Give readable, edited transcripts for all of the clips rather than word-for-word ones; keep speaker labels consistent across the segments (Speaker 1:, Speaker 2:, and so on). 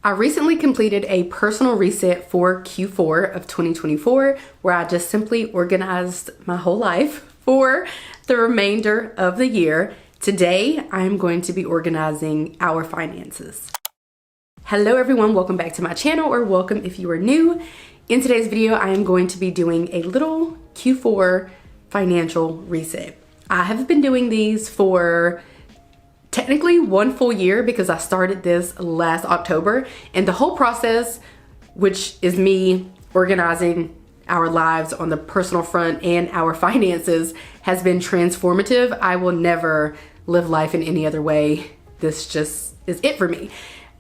Speaker 1: I recently completed a personal reset for Q4 of 2024 where I just simply organized my whole life for the remainder of the year. Today, I'm going to be organizing our finances. Hello everyone, welcome back to my channel, or welcome if you are new. In today's video, I am going to be doing a little Q4 financial reset. I have been doing these for technically one full year because I started this last October, and the whole process, which is me organizing our lives on the personal front and our finances, has been transformative. I will never live life in any other way. This just is it for me.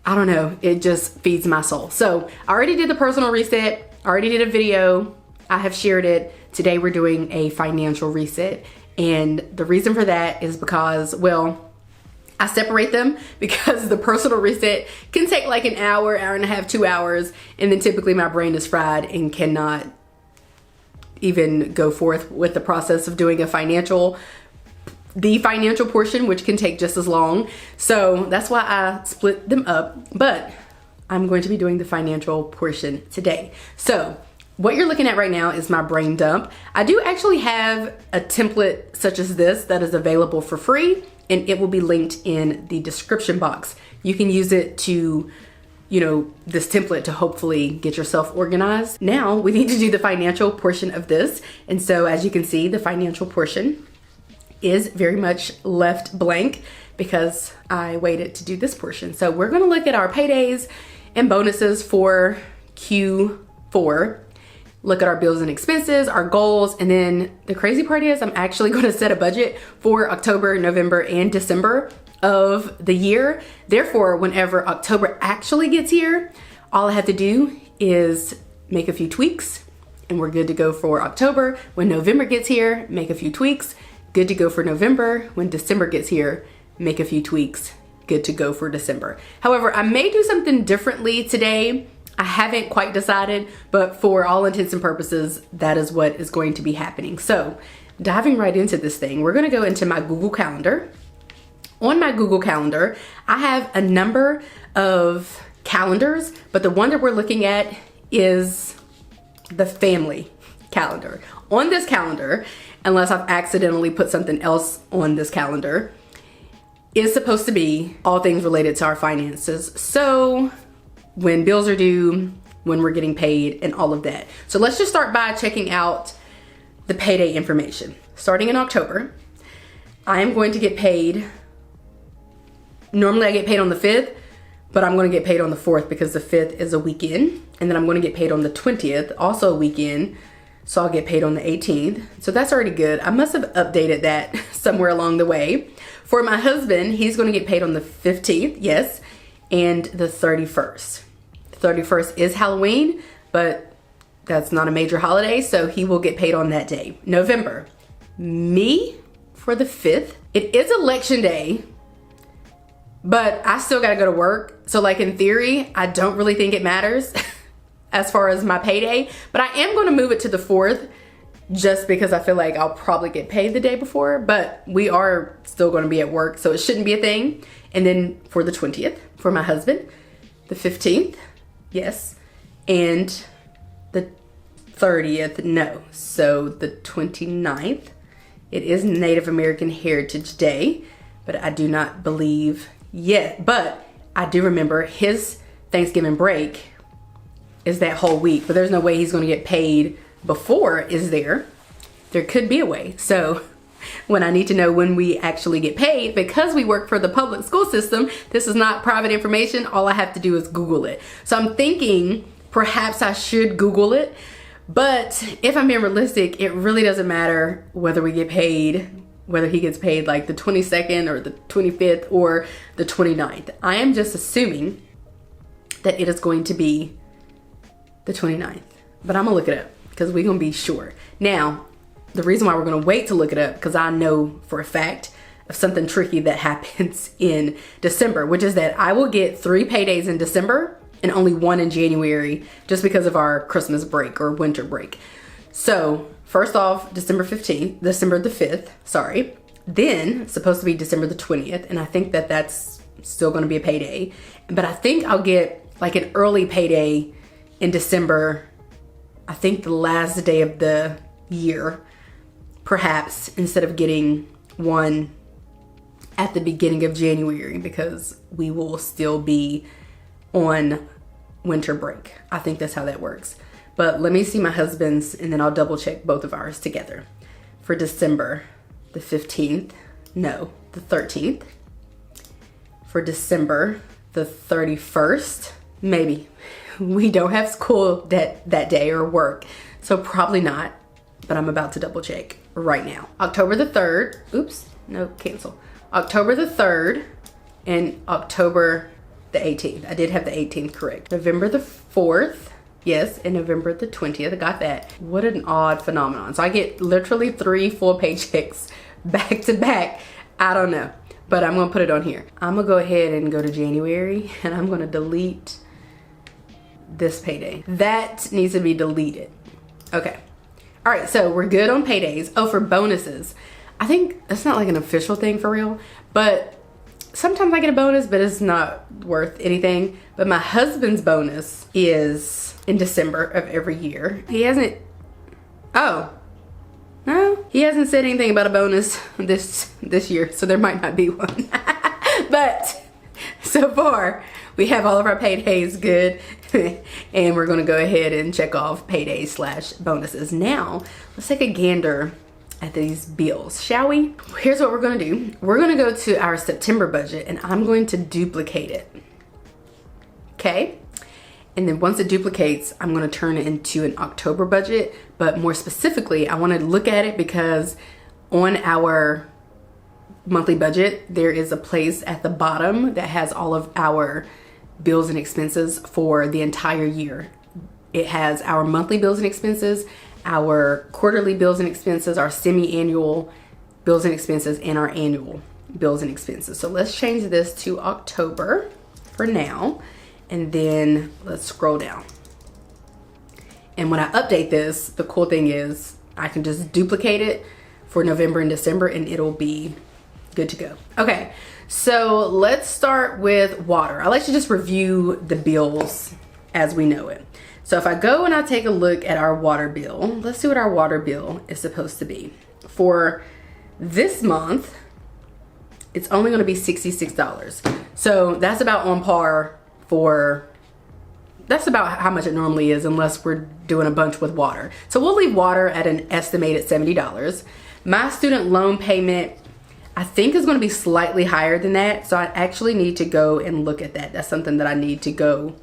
Speaker 1: I don't know, it just feeds my soul. So I already did the personal reset, I already did a video, I have shared it. Today we're doing a financial reset. And the reason for that is because, well, I separate them because the personal reset can take like an hour, hour and a half, 2 hours. And then typically my brain is fried and cannot even go forth with the process of doing the financial portion, which can take just as long. So that's why I split them up, but I'm going to be doing the financial portion today. So what you're looking at right now is my brain dump. I do actually have a template such as this that is available for free, and it will be linked in the description box. You can use it to, this template to hopefully get yourself organized. Now we need to do the financial portion of this. And so as you can see, the financial portion is very much left blank because I waited to do this portion. So we're gonna look at our paydays and bonuses for Q4, look at our bills and expenses, our goals, and then the crazy part is I'm actually gonna set a budget for October, November, and December of the year. Therefore, whenever October actually gets here, all I have to do is make a few tweaks and we're good to go for October. When November gets here, make a few tweaks, good to go for November. When December gets here, make a few tweaks, good to go for December. However, I may do something differently today. I haven't quite decided, but for all intents and purposes, that is what is going to be happening. So diving right into this thing, we're gonna go into my Google Calendar. On my Google Calendar, I have a number of calendars, but the one that we're looking at is the family calendar. On this calendar, unless I've accidentally put something else on this calendar, is supposed to be all things related to our finances. So when bills are due, when we're getting paid, and all of that. So let's just start by checking out the payday information. Starting in October, I am going to get paid. Normally I get paid on the 5th, but I'm gonna get paid on the 4th because the 5th is a weekend. And then I'm gonna get paid on the 20th, also a weekend. So I'll get paid on the 18th. So that's already good. I must have updated that somewhere along the way. For my husband, he's gonna get paid on the 15th, yes, and the 31st. The 31st is Halloween, but that's not a major holiday, so he will get paid on that day. November, me for the 5th. It is election day, but I still gotta go to work. So like in theory, I don't really think it matters as far as my payday, but I am gonna move it to the 4th just because I feel like I'll probably get paid the day before, but we are still gonna be at work, so it shouldn't be a thing. And then for the 20th, for my husband, the 15th, yes, and the 30th, no. So the 29th, it is Native American Heritage Day, but I do not believe yet, but I do remember his Thanksgiving break is that whole week, but there's no way he's gonna get paid before, is there? There could be a way. So when I need to know when we actually get paid, because we work for the public school system, this is not private information, all I have to do is Google it. So I'm thinking perhaps I should Google it, but if I'm being realistic, it really doesn't matter whether we get paid, whether he gets paid like the 22nd or the 25th or the 29th. I am just assuming that it is going to be the 29th, but I'm gonna look it up because we're gonna be sure. Now, the reason why we're gonna wait to look it up, because I know for a fact of something tricky that happens in December, which is that I will get 3 paydays in December and only 1 in January just because of our Christmas break or winter break. So first off, December the 5th, sorry. Then it's supposed to be December the 20th, and I think that that's still gonna be a payday. But I think I'll get like an early payday in December, I think the last day of the year, perhaps, instead of getting one at the beginning of January, because we will still be on winter break. I think that's how that works. But let me see my husband's and then I'll double check both of ours together. For December, the 15th, no, the 13th. For December, the 31st, maybe. We don't have school that day or work, so probably not, but I'm about to double check right now. October the 3rd, oops, no, cancel. October the 3rd and October the 18th. I did have the 18th correct. November the 4th, yes, and November the 20th, I got that. What an odd phenomenon. So I get literally 3 full paychecks back to back. I don't know, but I'm gonna put it on here. I'm gonna go ahead and go to January and I'm gonna delete this payday. That needs to be deleted. Okay. All right, so we're good on paydays. Oh, for bonuses. I think that's not like an official thing for real, but sometimes I get a bonus, but it's not worth anything. But my husband's bonus is in December of every year. He hasn't, oh, no, he hasn't said anything about a bonus this year, so there might not be one. But so far, we have all of our paydays good. And we're gonna go ahead and check off paydays / bonuses. Now, let's take a gander at these bills, shall we? Here's what we're gonna do. We're gonna go to our September budget and I'm going to duplicate it. Okay? And then once it duplicates, I'm gonna turn it into an October budget. But more specifically, I wanna look at it because on our monthly budget, there is a place at the bottom that has all of our bills and expenses for the entire year. It has our monthly bills and expenses, our quarterly bills and expenses, our semi-annual bills and expenses, and our annual bills and expenses. So let's change this to October for now, and then let's scroll down. And when I update this, the cool thing is I can just duplicate it for November and December and it'll be good to go. Okay, so let's start with water. I like to just review the bills as we know it. So if I go and I take a look at our water bill, let's see what our water bill is supposed to be. For this month, it's only gonna be $66. So that's about on par for, that's about how much it normally is unless we're doing a bunch with water. So we'll leave water at an estimated $70. My student loan payment, I think is gonna be slightly higher than that. So I actually need to go and look at that. That's something that I need to go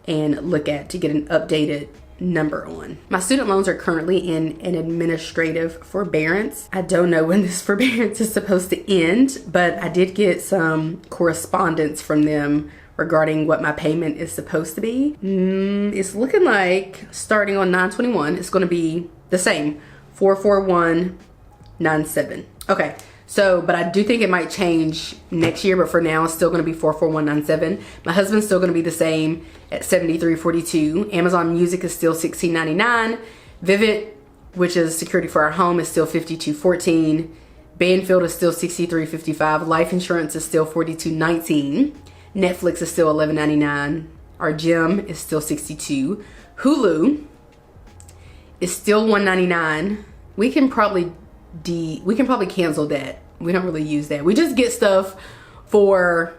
Speaker 1: and look at to get an updated number on. My student loans are currently in an administrative forbearance. I don't know when this forbearance is supposed to end, but I did get some correspondence from them regarding what my payment is supposed to be. It's looking like starting on 9/21, it's gonna be the same, 44197. Okay. So, but I do think it might change next year, but for now it's still gonna be 44197. My husband's still gonna be the same at 7342. Amazon Music is still $16.99. Vivint, which is security for our home, is still $52.14. Banfield is still $63.55. Life insurance is still $42.19. Netflix is still $11.99. Our gym is still $62. Hulu is still $199. We can probably cancel that. We don't really use that. We just get stuff to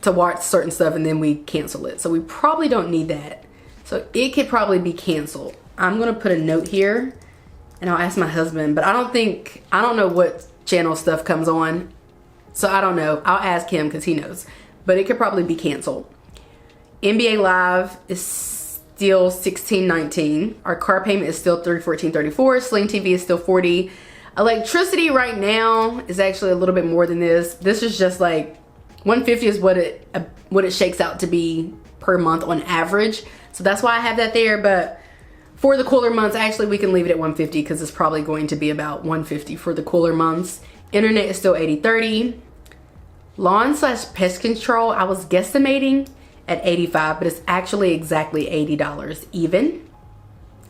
Speaker 1: watch certain stuff and then we cancel it. So we probably don't need that. So it could probably be canceled. I'm gonna put a note here and I'll ask my husband, but I don't know what channel stuff comes on. So I don't know. I'll ask him because he knows. But it could probably be canceled. NBA Live is still $16.19. Our car payment is still $314.34. Sling TV is still $40. Electricity right now is actually a little bit more than this. This is just like $150 is what it shakes out to be per month on average. So that's why I have that there. But for the cooler months, actually we can leave it at $150 because it's probably going to be about $150 for the cooler months. Internet is still $80.30. Lawn / pest control, I was guesstimating at $85, but it's actually exactly $80 even.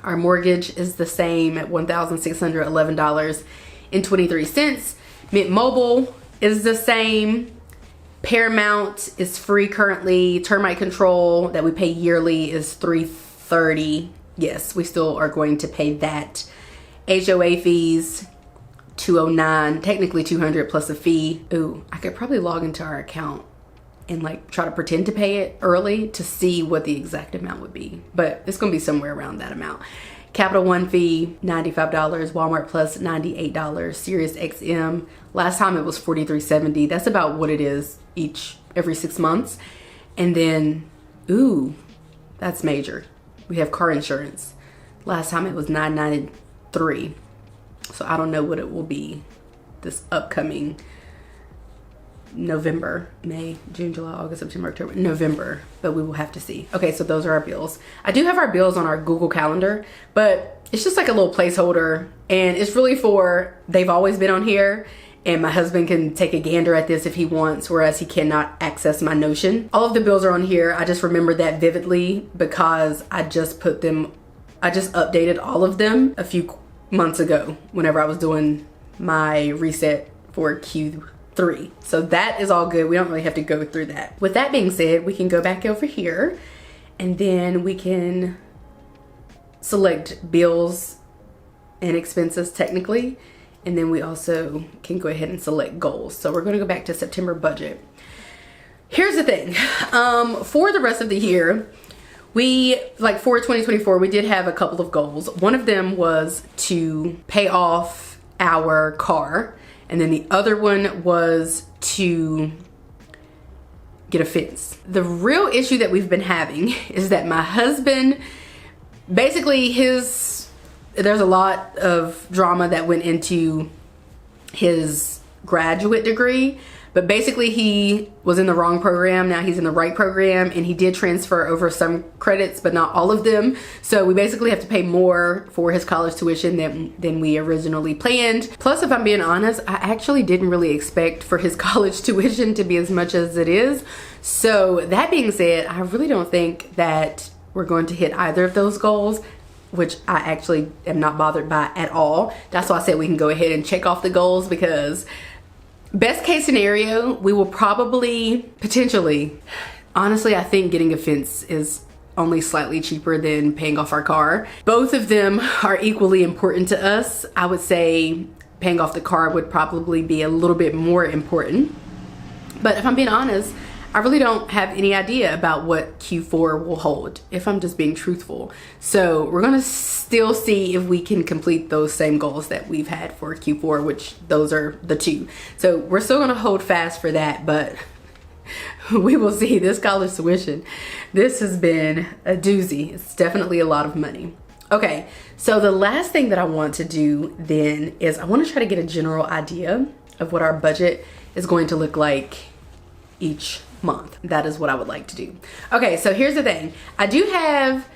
Speaker 1: Our mortgage is the same at $1,611.23. Mint Mobile is the same Paramount is free currently. Termite control that we pay yearly is $330. Yes, we still are going to pay that. HOA fees, $209, technically $200 plus a fee. Ooh, I could probably log into our account and like try to pretend to pay it early to see what the exact amount would be, but it's gonna be somewhere around that amount. Capital One fee, $95, Walmart Plus, $98, Sirius XM. Last time it was $43.70. That's about what it is every 6 months. And then, ooh, that's major. We have car insurance. Last time it was $993. So I don't know what it will be this upcoming November, May, June, July, August, September, October, November, but we will have to see. Okay, so those are our bills. I do have our bills on our Google Calendar, but it's just like a little placeholder, and it's really they've always been on here, and my husband can take a gander at this if he wants, whereas he cannot access my Notion. All of the bills are on here. I just remember that vividly because I just updated all of them a few months ago whenever I was doing my reset for Q3. So that is all good. We don't really have to go through that. With that being said, we can go back over here and then we can select bills and expenses technically. And then we also can go ahead and select goals. So we're going to go back to September budget. Here's the thing. For the rest of the year, for 2024, we did have a couple of goals. One of them was to pay off our car. And then the other one was to get a fence. The real issue that we've been having is that my husband, basically there's a lot of drama that went into his graduate degree, but basically he was in the wrong program. Now he's in the right program, and he did transfer over some credits, but not all of them. So we basically have to pay more for his college tuition than we originally planned. Plus, if I'm being honest, I actually didn't really expect for his college tuition to be as much as it is. So that being said, I really don't think that we're going to hit either of those goals, which I actually am not bothered by at all. That's why I said we can go ahead and check off the goals, because best case scenario, we will potentially, honestly, I think getting a fence is only slightly cheaper than paying off our car. Both of them are equally important to us. I would say paying off the car would probably be a little bit more important. But if I'm being honest, I really don't have any idea about what Q4 will hold, if I'm just being truthful. So we're gonna still see if we can complete those same goals that we've had for Q4, which those are the two. So we're still gonna hold fast for that, but we will see. This college tuition, this has been a doozy. It's definitely a lot of money. Okay, so the last thing that I want to do then is I want to try to get a general idea of what our budget is going to look like each month. That is what I would like to do. Okay, so here's the thing. I do have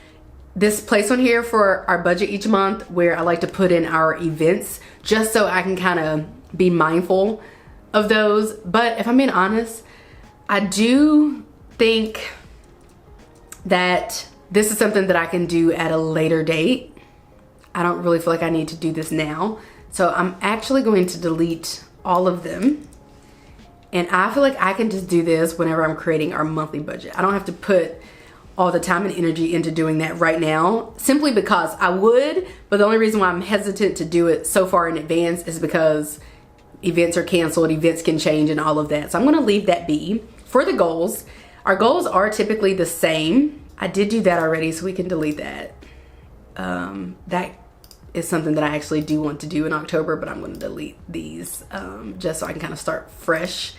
Speaker 1: this place on here for our budget each month where I like to put in our events just so I can kind of be mindful of those. But if I'm being honest, I do think that this is something that I can do at a later date. I don't really feel like I need to do this now. So I'm actually going to delete all of them. And I feel like I can just do this whenever I'm creating our monthly budget. I don't have to put all the time and energy into doing that right now, simply because I would, but the only reason why I'm hesitant to do it so far in advance is because events are canceled, events can change and all of that. So I'm gonna leave that be. For the goals, our goals are typically the same. I did do that already, so we can delete that. That is something that I actually do want to do in October, but I'm going to delete these just so I can kind of start fresh.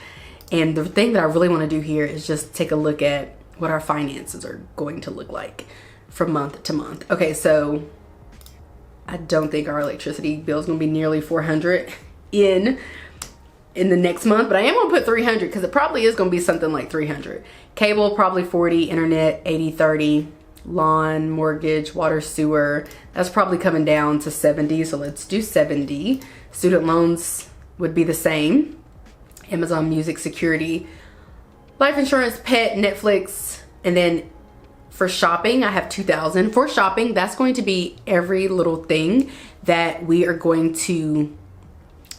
Speaker 1: And the thing that I really want to do here is just take a look at what our finances are going to look like from month to month. Okay, so I don't think our electricity bill is going to be nearly $400 in the next month, but I am going to put $300 because it probably is going to be something like $300. Cable probably $40, internet $80, $30. Lawn, mortgage, water, sewer, that's probably coming down to $70, so let's do $70. Student loans would be the same. Amazon Music, security, life insurance, pet, Netflix, and then for shopping, I have $2,000. For shopping, that's going to be every little thing that we are going to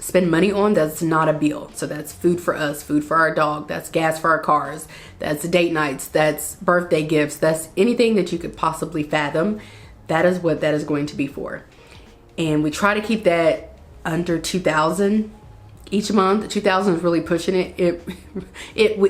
Speaker 1: spend money on that's not a bill. So that's food for us, food for our dog, that's gas for our cars, that's date nights, that's birthday gifts, that's anything that you could possibly fathom. That is what that is going to be for. And we try to keep that under $2,000 each month. 2,000 is really pushing it.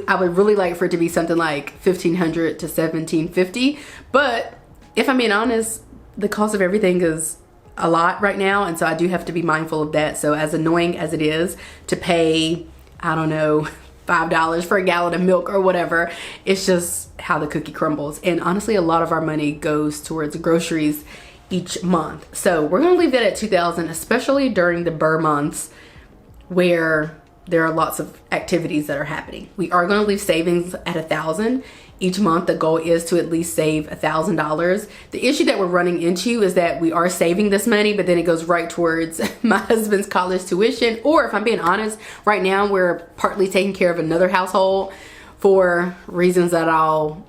Speaker 1: I would really like for it to be something like 1,500 to 1,750. But if I'm being honest, the cost of everything is a lot right now, and so I do have to be mindful of that. So as annoying as it is to pay, I don't know, $5 for a gallon of milk or whatever, it's just how the cookie crumbles. And honestly, a lot of our money goes towards groceries each month. So we're gonna leave that at 2,000, especially during the Burr months where there are lots of activities that are happening. We are gonna leave savings at 1,000 each month. The goal is to at least save $1,000. The issue that we're running into is that we are saving this money, but then it goes right towards my husband's college tuition. Or if I'm being honest, right now we're partly taking care of another household for reasons that I'll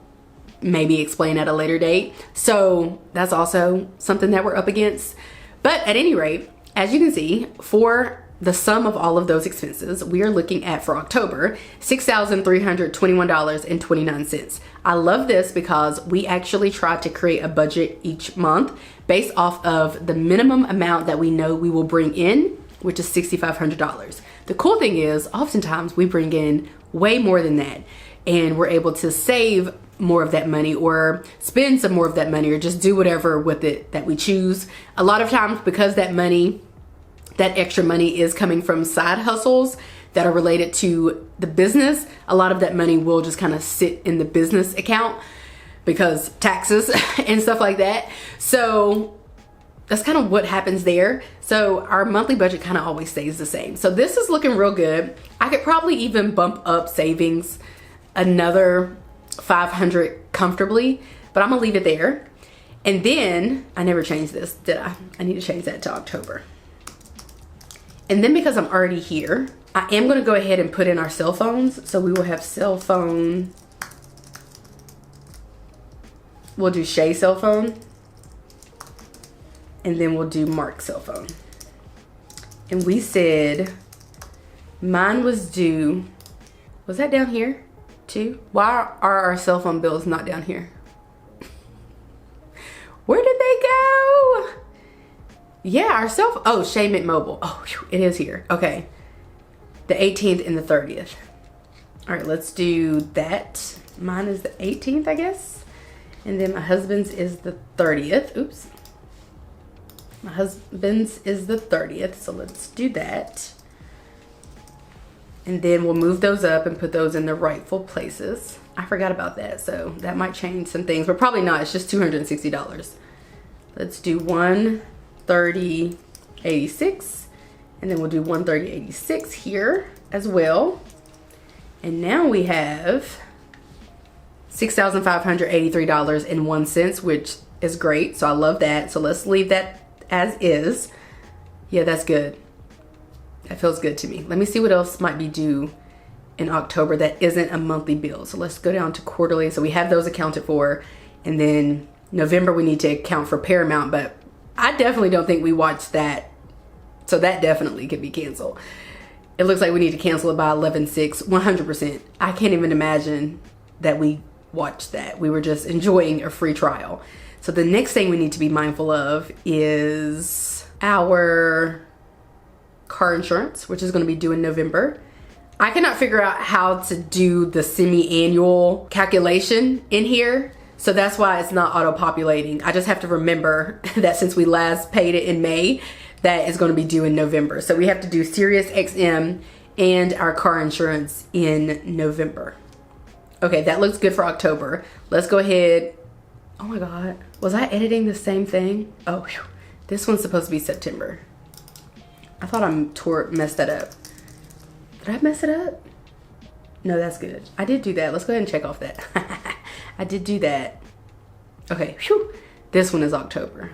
Speaker 1: maybe explain at a later date. So that's also something that we're up against. But at any rate, as you can see, for the sum of all of those expenses, we are looking at, for October, $6,321.29. I love this because we actually try to create a budget each month based off of the minimum amount that we know we will bring in, which is $6,500. The cool thing is, oftentimes we bring in way more than that, and we're able to save more of that money or spend some more of that money or just do whatever with it that we choose. A lot of times, because that extra money is coming from side hustles that are related to the business, a lot of that money will just kind of sit in the business account because taxes and stuff like that. So that's kind of what happens there. So our monthly budget kind of always stays the same. So this is looking real good. I could probably even bump up savings another 500 comfortably, but I'm gonna leave it there. And then I never changed this, did I? I need to change that to October. And then because I'm already here, I am gonna go ahead and put in our cell phones. So we will have cell phone. We'll do Shay's cell phone. And then we'll do Mark's cell phone. And we said mine was due, was that down here too? Why are our cell phone bills not down here? Where did they go? Yeah, our oh, Shay Mint Mobile. Oh, it is here. Okay. The 18th and the 30th. All right, let's do that. Mine is the 18th, I guess. And then my husband's is the 30th. Oops. My husband's is the 30th, so let's do that. And then we'll move those up and put those in the rightful places. I forgot about that, so that might change some things, but probably not. It's just $260. Let's do 130.86, and then we'll do 130.86 here as well. And now we have $6,583.01, which is great. So I love that. So let's leave that as is. Yeah, that's good. That feels good to me. Let me see what else might be due in October that isn't a monthly bill. So let's go down to quarterly. So we have those accounted for. And then November we need to account for Paramount, but I definitely don't think we watched that. So that definitely could be canceled. It looks like we need to cancel it by 11/6, 100%. I can't even imagine that we watched that. We were just enjoying a free trial. So the next thing we need to be mindful of is our car insurance, which is going to be due in November. I cannot figure out how to do the semi-annual calculation in here. So that's why it's not auto-populating. I just have to remember that since we last paid it in May, that is going to be due in November. So we have to do Sirius XM and our car insurance in November. Okay, that looks good for October. Let's go ahead. Oh my God, was I editing the same thing? Oh, whew. This one's supposed to be September. I thought I messed that up. Did I mess it up? No, that's good. I did do that. Let's go ahead and check off that. I did do that. Okay, whew. This one is October.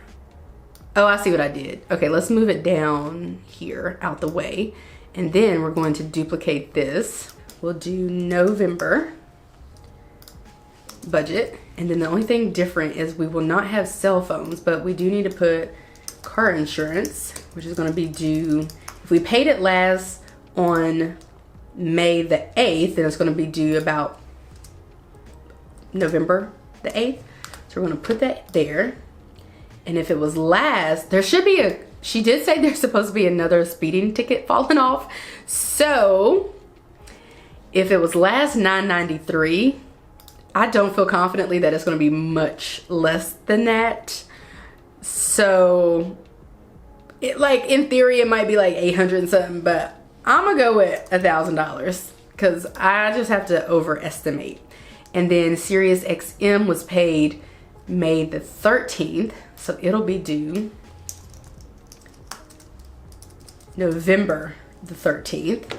Speaker 1: Oh, I see what I did. Okay, let's move it down here out the way. And then we're going to duplicate this. We'll do November budget. And then the only thing different is we will not have cell phones, but we do need to put car insurance, which is going to be due If we paid it last on May the 8th, then it's going to be due about November the 8th. So we're going to put that there. And if it was last, there should be a, she did say there's supposed to be another speeding ticket falling off. So if it was last $9.93, I don't feel confidently that it's going to be much less than that. So it, like, in theory it might be like 800 and something, but I'm gonna go with $1,000 because I just have to overestimate. And then Sirius XM was paid May the 13th, so it'll be due November the 13th,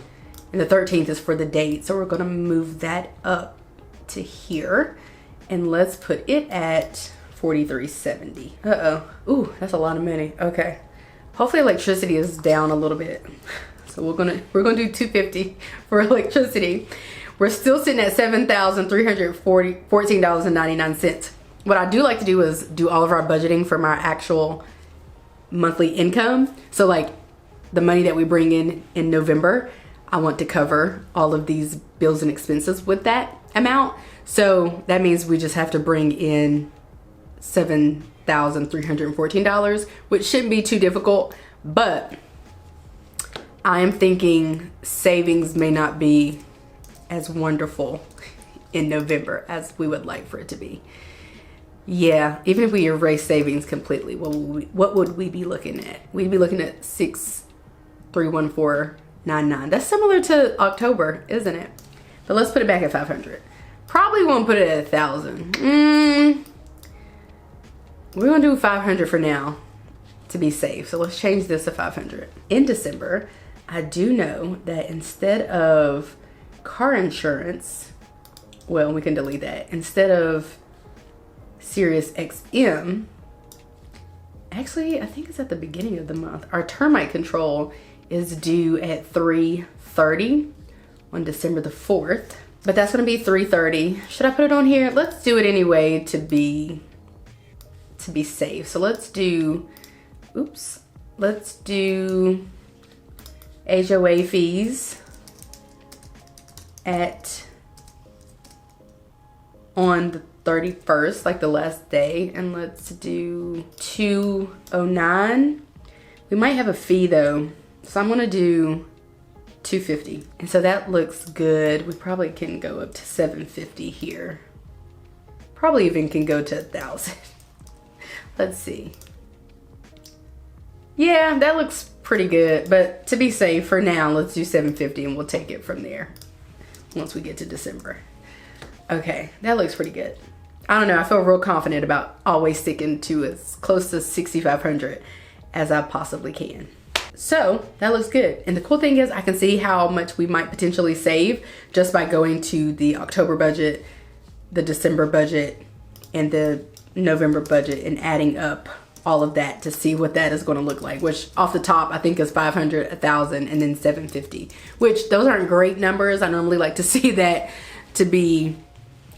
Speaker 1: and the 13th is for the date, so we're gonna move that up to here, and let's put it at $43.70. Ooh, that's a lot of money. Okay, hopefully electricity is down a little bit. So we're gonna do $250 for electricity. We're still sitting at $7,314.99. What I do like to do is do all of our budgeting from our actual monthly income. So like the money that we bring in November, I want to cover all of these bills and expenses with that amount. So that means we just have to bring in $7,314, which shouldn't be too difficult, but I am thinking savings may not be as wonderful in November as we would like for it to be. Yeah, even if we erase savings completely, what would we be looking at? We'd be looking at $6,314.99. That's similar to October, isn't it? But let's put it back at 500. Probably won't put it at 1,000. We're gonna do 500 for now to be safe. So let's change this to 500. In December, I do know that instead of car insurance, well, we can delete that. Instead of Sirius XM, actually, I think it's at the beginning of the month, our termite control is due at 3/30 on December the 4th. But that's gonna be 3/30. Should I put it on here? Let's do it anyway to be safe. So let's do, let's do HOA fees on the 31st, like the last day, and let's do $209. We might have a fee though, so I'm gonna do $250, and so that looks good. We probably can go up to $750 here. Probably even can go to $1,000. Let's see. Yeah, that looks pretty good, but to be safe for now, let's do $750 and we'll take it from there once we get to December. Okay, that looks pretty good. I don't know, I feel real confident about always sticking to as close to $6,500 as I possibly can. So that looks good. And the cool thing is I can see how much we might potentially save just by going to the October budget, the December budget, and the November budget and adding up all of that to see what that is going to look like, which off the top I think is 500, 1,000, and then 750, which those aren't great numbers. I normally like to see that to be,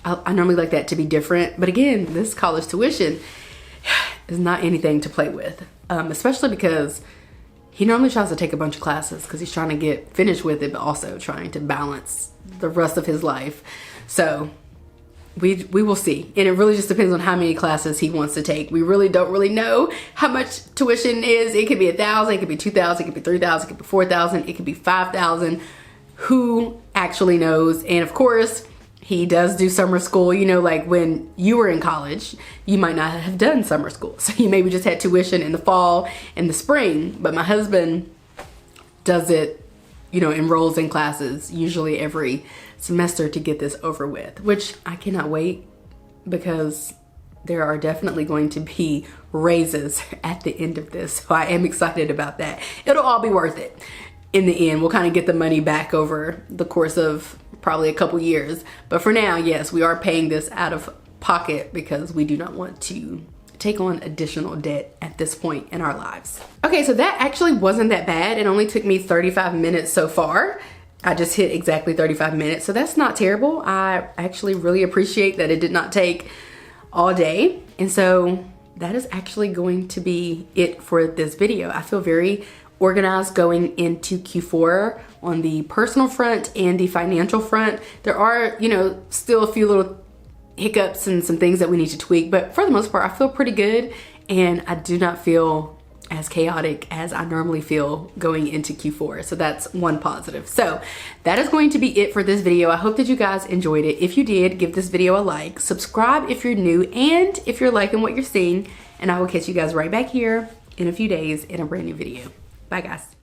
Speaker 1: I normally like that to be different. But again, this college tuition is not anything to play with, especially because he normally tries to take a bunch of classes because he's trying to get finished with it, but also trying to balance the rest of his life. So we will see. And it really just depends on how many classes he wants to take. We really don't really know how much tuition is. It could be 1,000, it could be 2,000, it could be 3,000, it could be 4,000, it could be 5,000. Who actually knows? And of course, he does do summer school. You know, like when you were in college, you might not have done summer school. So you maybe just had tuition in the fall and the spring. But my husband does it, you know, enrolls in classes usually every semester to get this over with, which I cannot wait because there are definitely going to be raises at the end of this. So I am excited about that. It'll all be worth it. In the end, we'll kind of get the money back over the course of probably a couple years. But for now, yes, we are paying this out of pocket because we do not want to take on additional debt at this point in our lives. Okay, so that actually wasn't that bad. It only took me 35 minutes so far. I just hit exactly 35 minutes, so that's not terrible. I actually really appreciate that it did not take all day. And so that is actually going to be it for this video. I feel very organized going into Q4 on the personal front and the financial front. There are, you know, still a few little hiccups and some things that we need to tweak, but for the most part, I feel pretty good, and I do not feel as chaotic as I normally feel going into Q4. So that's one positive. So that is going to be it for this video. I hope that you guys enjoyed it. If you did, give this video a like, subscribe if you're new, and if you're liking what you're seeing, and I will catch you guys right back here in a few days in a brand new video. Bye guys.